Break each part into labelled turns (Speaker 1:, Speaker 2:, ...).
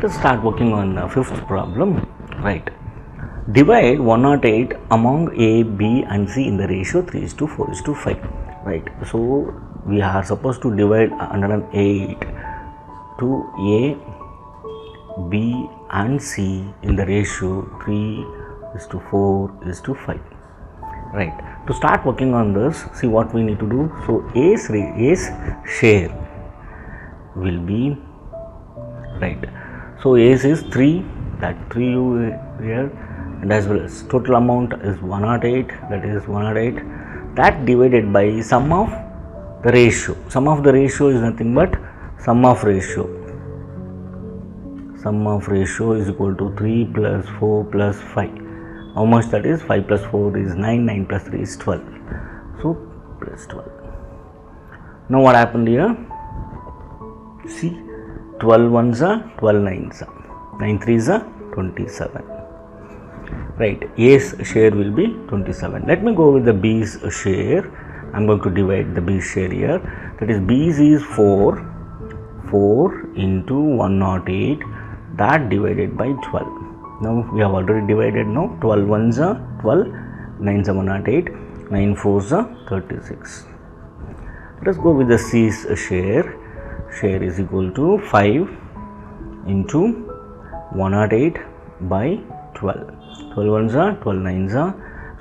Speaker 1: Let us start working on fifth problem. Right. Divide 108 among A, B and C in the ratio 3:4:5. Right. So we are supposed to divide 108 to A, B and C in the ratio 3:4:5. Right. To start working on this, see what we need to do. So A's share will be, right, so A's is 3, that 3 you here, and as well as total amount is 108, that is 108, that divided by sum of the ratio. Sum of the ratio is nothing but sum of ratio. Sum of ratio is equal to 3 plus 4 plus 5. How much that is? 5 plus 4 is 9, 9 plus 3 is 12. So plus 12. Now what happened here? See, 12 ones are 12 nines are 9 threes are 27. Right, A's share will be 27. Let me go with the B's share. I am going to divide the B's share here. That is, B's is 4 into 108, that divided by 12. Now we have already divided. Now 12 ones are 12, 9s are 108, 9 4s are 36. Let us go with the C's share. Share is equal to 5 into 108 by 12. 12 ones are 12 nines are,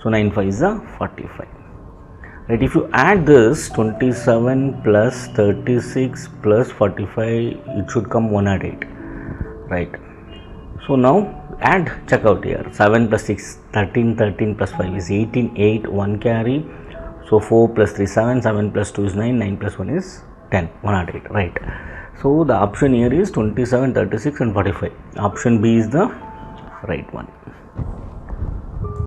Speaker 1: so 9 5s are 45. Right, if you add this 27 plus 36 plus 45, it should come 108. Right. So now add, check out here, 7 plus 6 13, 13 plus 5 is 18, 8, 1 carry, so 4 plus 3 7, 7 plus 2 is 9, 9 plus 1 is 10, 108. Right. So the option here is 27, 36 and 45. Option B is the right one.